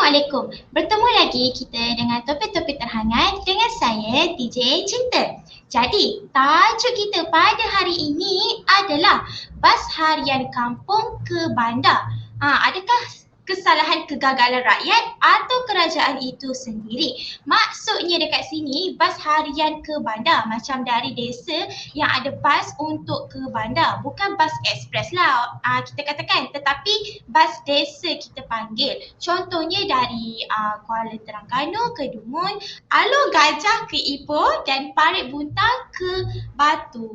Assalamualaikum. Bertemu lagi kita dengan topik-topik terhangat dengan saya DJ Cinta. Jadi, tajuk kita pada hari ini adalah bas harian kampung ke bandar. Adakah kesalahan kegagalan rakyat atau kerajaan itu sendiri? Maksudnya dekat sini bas harian ke bandar macam dari desa yang ada bas untuk ke bandar, bukan bas ekspres lah kita katakan, tetapi bas desa kita panggil. Contohnya dari Kuala Terengganu ke Dumul, Alor Gajah ke Ipoh dan Parit Buntar ke Batu.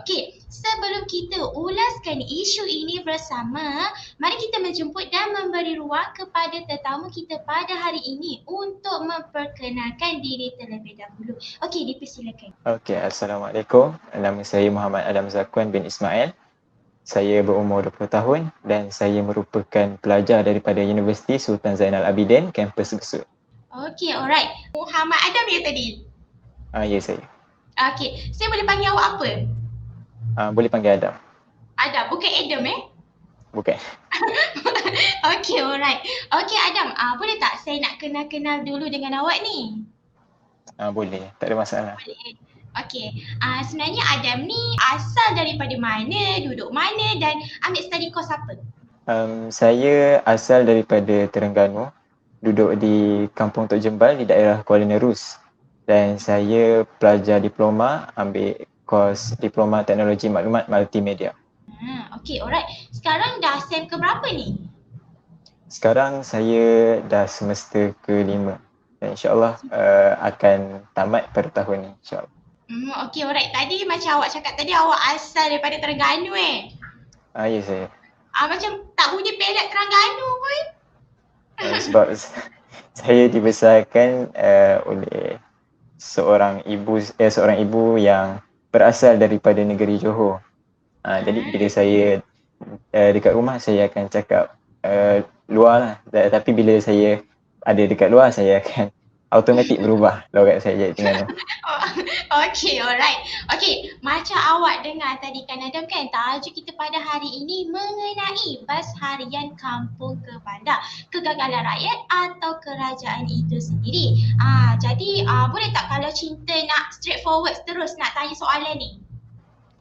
Okey, sebelum kita ulaskan isu ini bersama, mari kita menjemput dan memberi ruang kepada tetamu kita pada hari ini untuk memperkenalkan diri terlebih dahulu. Okey, dipersilakan. Okey, Assalamualaikum. Nama saya Muhammad Adam Zakwan bin Ismail. Saya berumur 20 tahun dan saya merupakan pelajar daripada Universiti Sultan Zainal Abidin, kampus Besut. Okey, alright. Muhammad Adam ya tadi? Ya, saya. Okey, saya boleh panggil awak apa? Boleh panggil Adam. Adam, bukan Adam Bukan. Okey, alright. Okey Adam, boleh tak saya nak kenal-kenal dulu dengan awak ni? Boleh, tak ada masalah. Boleh. Okey, sebenarnya Adam ni asal daripada mana, duduk mana dan ambil study course apa? Saya asal daripada Terengganu, duduk di Kampung Tok Jembal di daerah Kuala Nerus. Dan saya pelajar diploma, ambil kos Diploma Teknologi Maklumat Multimedia. Okey, alright. Sekarang dah SEM ke berapa ni? Sekarang saya dah semester ke-5 dan insyaAllah akan tamat pada tahun ni, insyaAllah. Okey, alright. Tadi macam awak cakap tadi awak asal daripada Terengganu Ya, saya. Macam tak bunyi pelet Terengganu pun. Sebab saya dibesarkan oleh seorang ibu yang berasal daripada negeri Johor. Jadi bila saya dekat rumah saya akan cakap luar lah. Tapi bila saya ada dekat luar saya akan automatik berubah logat saya jadi Terengganu. Okey, alright. Okey, macam awak dengar tadi kan Adam kan, tajuk kita pada hari ini mengenai bas harian kampung ke bandar, kegagalan rakyat atau kerajaan itu sendiri. Jadi boleh tak kalau Cinta nak straightforward terus nak tanya soalan ni?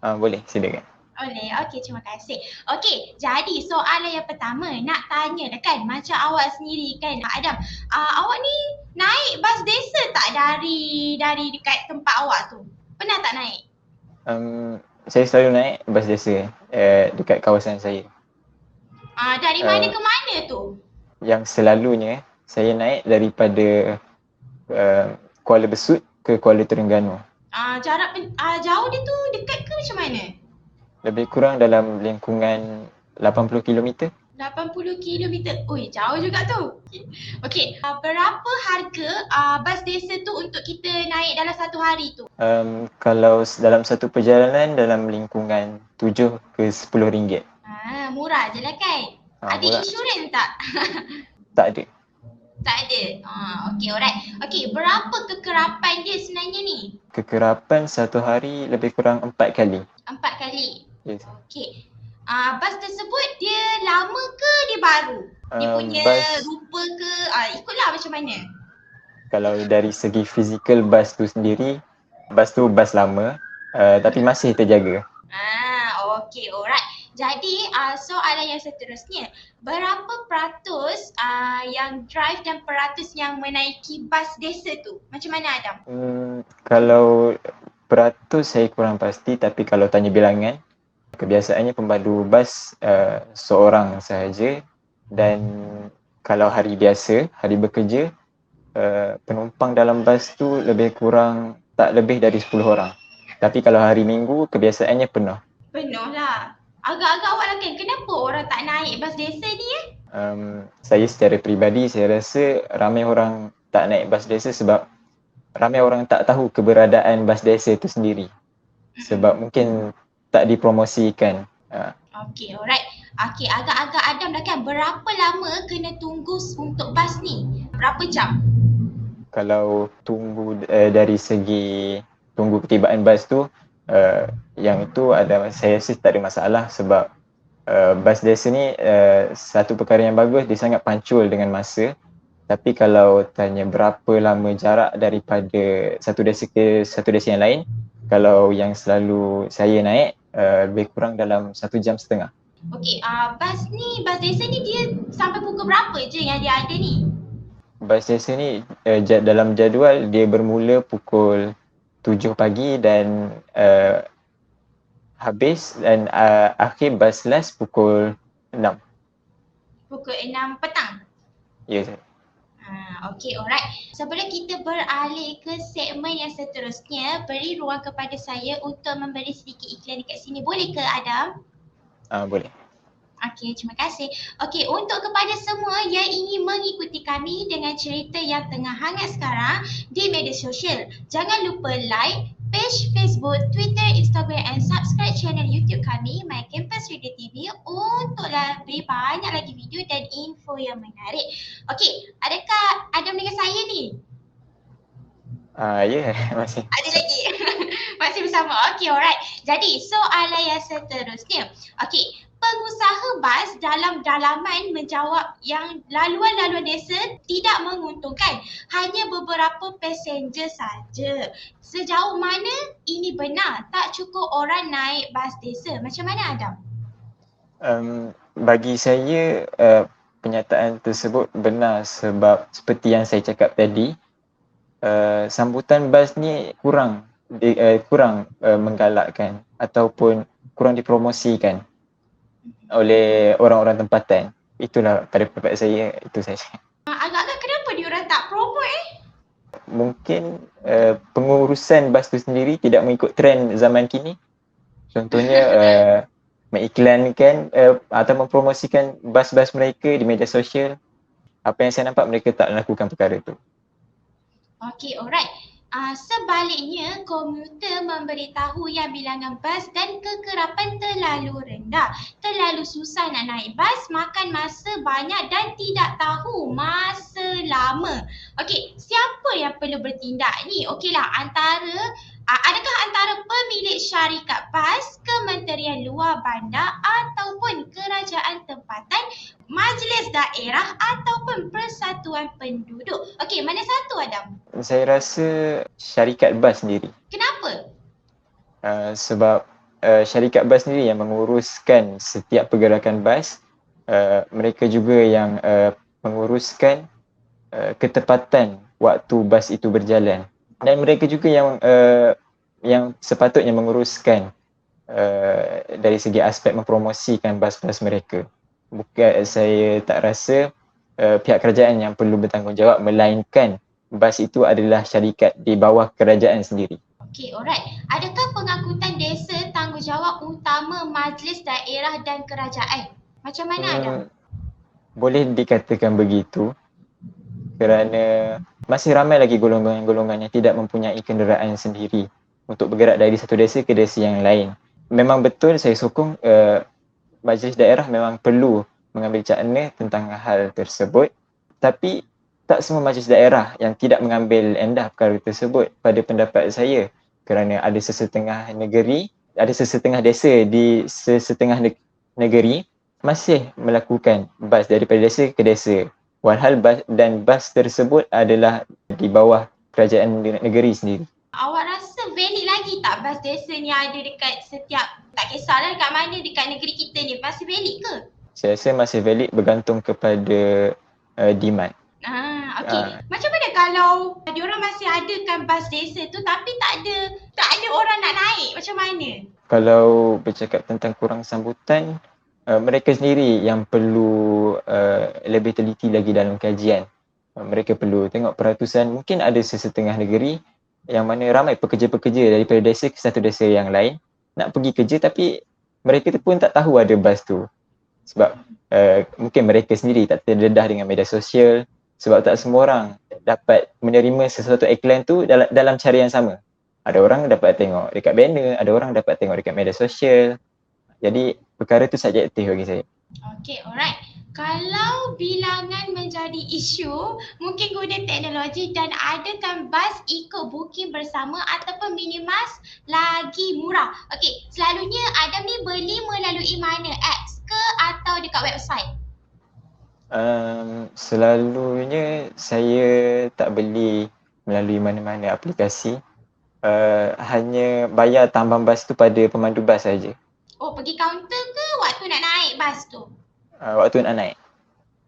Boleh, silakan. Boleh, okey, terima kasih. Okey, jadi soalan yang pertama nak tanya kan, macam awak sendiri kan Adam, awak ni naik bas desa tak dari dekat tempat awak tu? Pernah tak naik? Saya selalu naik bas desa dekat kawasan saya. Dari mana ke mana tu? Yang selalunya saya naik daripada Kuala Besut ke Kuala Terengganu. Jarak jauh dia tu dekat ke macam mana? Lebih kurang dalam lingkungan 80 km. 80 km. Ui, jauh juga tu. Okey, berapa harga bas desa tu untuk kita naik dalam satu hari tu? Kalau dalam satu perjalanan dalam lingkungan 7 ke 10 ringgit. Murah je lah kan? Ada Murah. insurans tak? Tak ada. Tak ada. Okey, alright. Okey, berapa kekerapan dia sebenarnya ni? Kekerapan satu hari lebih kurang 4 kali. 4 kali? Yes. Okey. Bas tersebut dia lama ke dia baru? Dia punya rupa ke? Ikutlah macam mana? Kalau dari segi fizikal bas tu sendiri, bas tu bas lama tapi masih terjaga. Okey, alright. Jadi soalan yang seterusnya, berapa peratus yang drive dan peratus yang menaiki bas desa tu? Macam mana Adam? Kalau peratus saya kurang pasti, tapi kalau tanya bilangan, kebiasaannya pemandu bas seorang sahaja dan kalau hari biasa, hari bekerja, penumpang dalam bas tu lebih kurang tak lebih dari 10 orang. Tapi kalau hari minggu kebiasaannya penuh. Penuh lah. Agak-agak awak lah kan, kenapa orang tak naik bas desa ni Saya secara peribadi saya rasa ramai orang tak naik bas desa sebab ramai orang tak tahu keberadaan bas desa itu sendiri. Sebab mungkin tak dipromosikan. Okey, alright. Okey, agak-agak Adam dah kan, berapa lama kena tunggu untuk bas ni? Berapa jam? Kalau tunggu dari segi tunggu ketibaan bas tu, yang itu saya rasa tak ada masalah sebab bas desa ni satu perkara yang bagus, dia sangat pancul dengan masa Tapi kalau tanya berapa lama jarak daripada satu desa ke satu desa yang lain, kalau yang selalu saya naik lebih kurang dalam 1.5 jam. Okey, bas desa ni dia sampai pukul berapa je yang dia ada ni? Bas desa ni dalam jadual dia bermula pukul 7 pagi dan habis dan akhir bas last pukul 6. Pukul 6 petang? Ya, saya. Okey, alright. Sebelum kita beralih ke segmen yang seterusnya, beri ruang kepada saya untuk memberi sedikit iklan dekat sini. Boleh ke Adam? Boleh. Okey, terima kasih. Okey, untuk kepada semua yang ingin mengikuti kami dengan cerita yang tengah hangat sekarang di media sosial, jangan lupa like page Facebook, Twitter, Instagram and subscribe channel YouTube kami My Campus Radio TV untuk lebih banyak lagi video dan info yang menarik. Okey, adakah Adam dengan saya ni? Ya, masih. Ada lagi? Masih bersama. Okey, alright. Jadi, soalan yang seterusnya. Okey, pengusaha bas dalam dalaman menjawab yang laluan-laluan desa tidak menguntungkan. Hanya beberapa passenger saja. Sejauh mana ini benar? Tak cukup orang naik bas desa. Macam mana Adam? Bagi saya penyataan tersebut benar sebab seperti yang saya cakap tadi, sambutan bas ni kurang menggalakkan ataupun kurang dipromosikan oleh orang-orang tempatan. Itulah pada pendapat saya, itu saja. Agak-agak kenapa diorang tak promote Mungkin pengurusan bas tu sendiri tidak mengikut trend zaman kini. Contohnya mengiklankan atau mempromosikan bas-bas mereka di media sosial. Apa yang saya nampak, mereka tak melakukan perkara itu. Okey, alright. Sebaliknya, komuter memberitahu yang bilangan bas dan kekerapan terlalu rendah. Terlalu susah nak naik bas, makan masa banyak dan tidak tahu masa lama. Okey, siapa yang perlu bertindak ni? Okeylah, adakah antara pemilik syarikat bas, Kementerian Luar Bandar ataupun kerajaan tempatan, majlis daerah ataupun persatuan penduduk? Okey, mana satu Adam? Saya rasa syarikat bas sendiri. Kenapa? Sebab syarikat bas sendiri yang menguruskan setiap pergerakan bas. Mereka juga yang menguruskan ketepatan waktu bas itu berjalan. Dan mereka juga yang sepatutnya menguruskan dari segi aspek mempromosikan bas-bas mereka. Bukan, saya tak rasa pihak kerajaan yang perlu bertanggungjawab, melainkan bas itu adalah syarikat di bawah kerajaan sendiri. Okey, alright. Adakah pengangkutan desa tanggungjawab utama majlis daerah dan kerajaan? Macam mana Adam? Boleh dikatakan begitu kerana masih ramai lagi golongan-golongan yang tidak mempunyai kenderaan sendiri untuk bergerak dari satu desa ke desa yang lain. Memang betul saya sokong majlis daerah memang perlu mengambil cakna tentang hal tersebut, tapi tak semua majlis daerah yang tidak mengambil endah perkara tersebut pada pendapat saya, kerana ada sesetengah desa di sesetengah negeri masih melakukan bas daripada desa ke desa, walhal bas tersebut adalah di bawah kerajaan negeri sendiri. Awak rasa valid lagi tak bas desa ni ada dekat setiap, tak kisahlah dekat mana, dekat negeri kita ni, masih valid ke? Saya rasa masih valid, bergantung kepada demand. Okey. Macam mana kalau diorang masih adakan bas desa tu tapi tak ada orang nak naik, macam mana? Kalau bercakap tentang kurang sambutan, mereka sendiri yang perlu lebih teliti lagi dalam kajian. Mereka perlu tengok peratusan. Mungkin ada sesetengah negeri yang mana ramai pekerja-pekerja daripada desa ke satu desa yang lain nak pergi kerja, tapi mereka pun tak tahu ada bas tu. Sebab mungkin mereka sendiri tak terdedah dengan media sosial, sebab tak semua orang dapat menerima sesuatu iklan tu dalam cara yang sama. Ada orang dapat tengok dekat banner, ada orang dapat tengok dekat media sosial. Jadi perkara tu subjektif bagi saya. Okey, alright. Kalau bilangan menjadi isu, mungkin guna teknologi dan adakan bas ikut booking bersama ataupun minimas lagi murah. Okey, selalunya Adam ni beli melalui mana? Apps ke atau dekat website? Selalunya saya tak beli melalui mana-mana aplikasi. Hanya bayar tambang bas tu pada pemandu bas saja. Oh, pergi kaunter ke waktu nak naik bas tu? Waktu nak naik.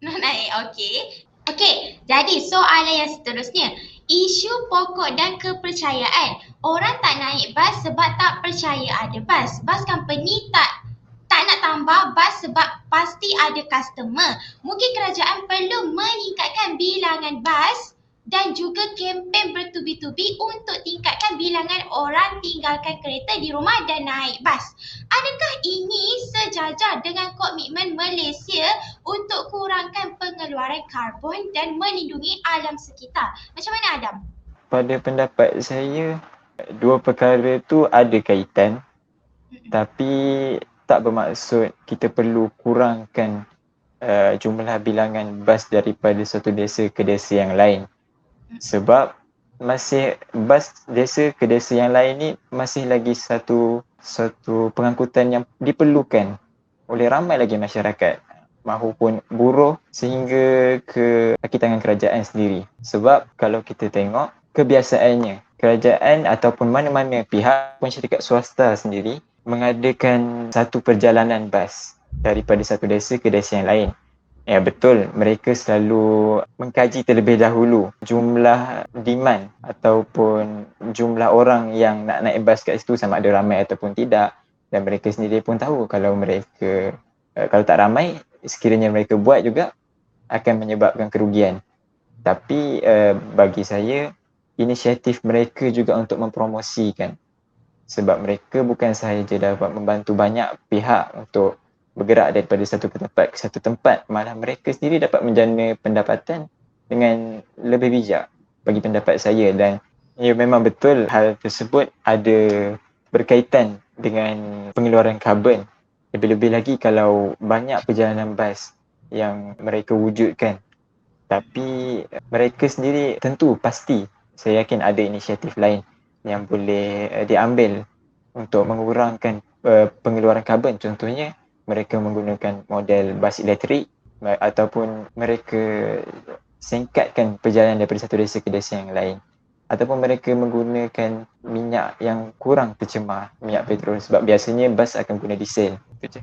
Nak naik, okey. Okey, jadi soalan yang seterusnya. Isu pokok dan kepercayaan. Orang tak naik bas sebab tak percaya ada bas. Bas company tak nak tambah bas sebab pasti ada customer. Mungkin kerajaan perlu meningkatkan bilangan bas dan juga kempen bertubi-tubi untuk tingkatkan bilangan orang tinggalkan kereta di rumah dan naik bas. Adakah ini sejajar dengan komitmen Malaysia untuk kurangkan pengeluaran karbon dan melindungi alam sekitar? Macam mana Adam? Pada pendapat saya, dua perkara tu ada kaitan, tapi tak bermaksud kita perlu kurangkan jumlah bilangan bas daripada satu desa ke desa yang lain. Sebab masih bas desa ke desa yang lain ni masih lagi satu pengangkutan yang diperlukan oleh ramai lagi masyarakat mahupun buruh sehingga ke kaki tangan kerajaan sendiri. Sebab kalau kita tengok kebiasaannya kerajaan ataupun mana-mana pihak pun syarikat swasta sendiri mengadakan satu perjalanan bas daripada satu desa ke desa yang lain. Ya betul, mereka selalu mengkaji terlebih dahulu jumlah demand ataupun jumlah orang yang nak naik bas kat situ sama ada ramai ataupun tidak, dan mereka sendiri pun tahu kalau mereka kalau tak ramai, sekiranya mereka buat juga akan menyebabkan kerugian. Tapi bagi saya, inisiatif mereka juga untuk mempromosikan, sebab mereka bukan sahaja dapat membantu banyak pihak untuk bergerak daripada satu tempat ke satu tempat, malah mereka sendiri dapat menjana pendapatan dengan lebih bijak bagi pendapat saya. Dan ya memang betul hal tersebut ada berkaitan dengan pengeluaran karbon. Lebih-lebih lagi kalau banyak perjalanan bas yang mereka wujudkan. Tapi mereka sendiri tentu pasti saya yakin ada inisiatif lain yang boleh diambil untuk mengurangkan pengeluaran karbon. Contohnya mereka menggunakan model bas elektrik ataupun mereka singkatkan perjalanan daripada satu desa ke desa yang lain, ataupun mereka menggunakan minyak yang kurang tercemar, minyak petrol, sebab biasanya bas akan guna diesel. Itu je.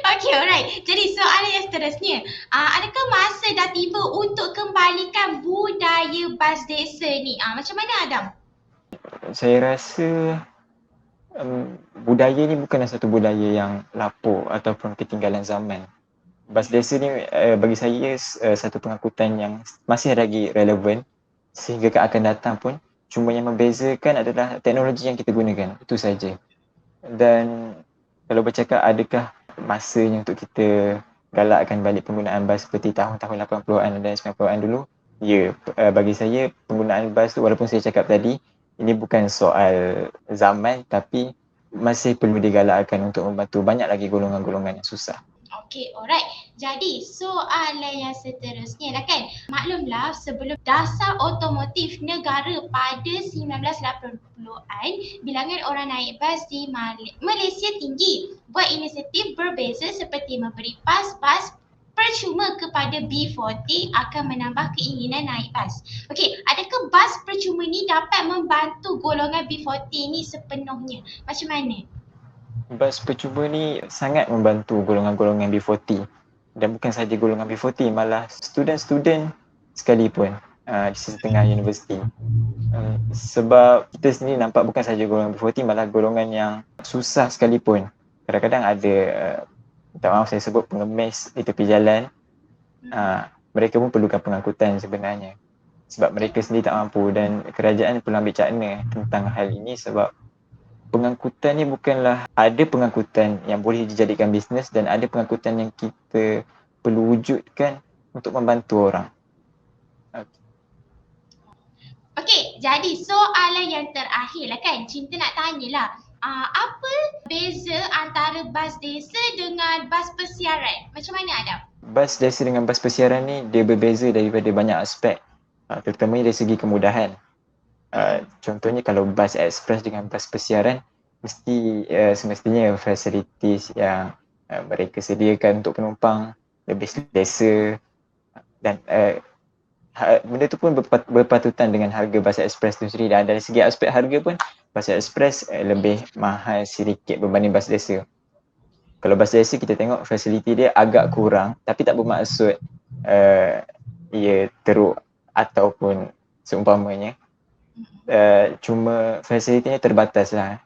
Okay, alright. Jadi soalan yang seterusnya, adakah masa dah tiba untuk kembalikan budaya bas desa ni? Macam mana Adam? Saya rasa budaya ni bukanlah satu budaya yang lapuk ataupun ketinggalan zaman. Bas desa ni bagi saya satu pengangkutan yang masih lagi relevan sehingga akan datang pun. Cuma yang membezakan adalah teknologi yang kita gunakan, itu saja. Dan kalau bercakap adakah masanya untuk kita galakkan balik penggunaan bas seperti tahun-tahun 80-an dan 90-an dulu? Ya, bagi saya penggunaan bas tu, walaupun saya cakap tadi ini bukan soal zaman, tapi masih perlu digalakkan untuk membantu banyak lagi golongan-golongan yang susah. Okay, alright. Jadi soalan yang seterusnya lah kan. Maklumlah sebelum dasar otomotif negara pada 1980-an, bilangan orang naik bas di Malaysia tinggi. Buat inisiatif berbeza seperti memberi pas-bas percuma kepada B40 akan menambah keinginan naik bas. Okey, adakah bas percuma ni dapat membantu golongan B40 ni sepenuhnya? Macam mana? Bas percuma ni sangat membantu golongan-golongan B40, dan bukan sahaja golongan B40, malah student-student sekalipun di setengah universiti. Sebab kita sendiri nampak bukan sahaja golongan B40, malah golongan yang susah sekalipun. Kadang-kadang ada tak maaf saya sebut pengemis di tepi jalan, mereka pun perlukan pengangkutan sebenarnya, sebab mereka sendiri tak mampu, dan kerajaan perlu ambil cakna tentang hal ini. Sebab pengangkutan ni bukanlah, ada pengangkutan yang boleh dijadikan bisnes dan ada pengangkutan yang kita perlu wujudkan untuk membantu orang. Okey, jadi soalan yang terakhir lah kan, Cinta nak tanyalah. Apa beza antara bas desa dengan bas persiaran? Macam mana Adam? Bas desa dengan bas persiaran ni dia berbeza daripada banyak aspek, terutamanya dari segi kemudahan. Contohnya kalau bas ekspres dengan bas persiaran, semestinya fasilitis yang mereka sediakan untuk penumpang lebih selesa dan benda tu pun berpatutan dengan harga bas ekspres tu sendiri. Dan dari segi aspek harga pun bas ekspres lebih mahal sedikit berbanding bas desa. Kalau bas desa kita tengok fasiliti dia agak kurang, tapi tak bermaksud ia teruk ataupun seumpamanya. Cuma fasilitinya terbatas lah.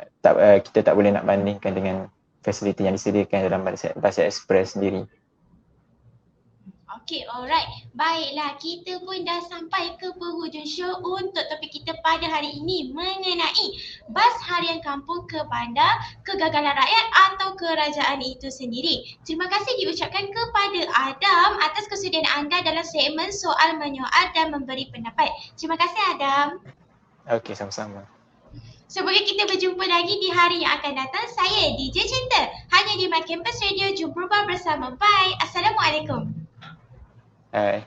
Kita tak boleh nak bandingkan dengan fasiliti yang disediakan dalam bas ekspres sendiri. Okey, alright. Baiklah, kita pun dah sampai ke penghujung show untuk topik kita pada hari ini mengenai bas harian kampung ke bandar, kegagalan rakyat atau kerajaan itu sendiri. Terima kasih diucapkan kepada Adam atas kesudian anda dalam segmen soal menyoal dan memberi pendapat. Terima kasih Adam. Okey, sama-sama. Semoga kita berjumpa lagi di hari yang akan datang. Saya DJ Cinta, hanya di My Campus Radio. Jumpa bersama. Bye. Assalamualaikum. Hai.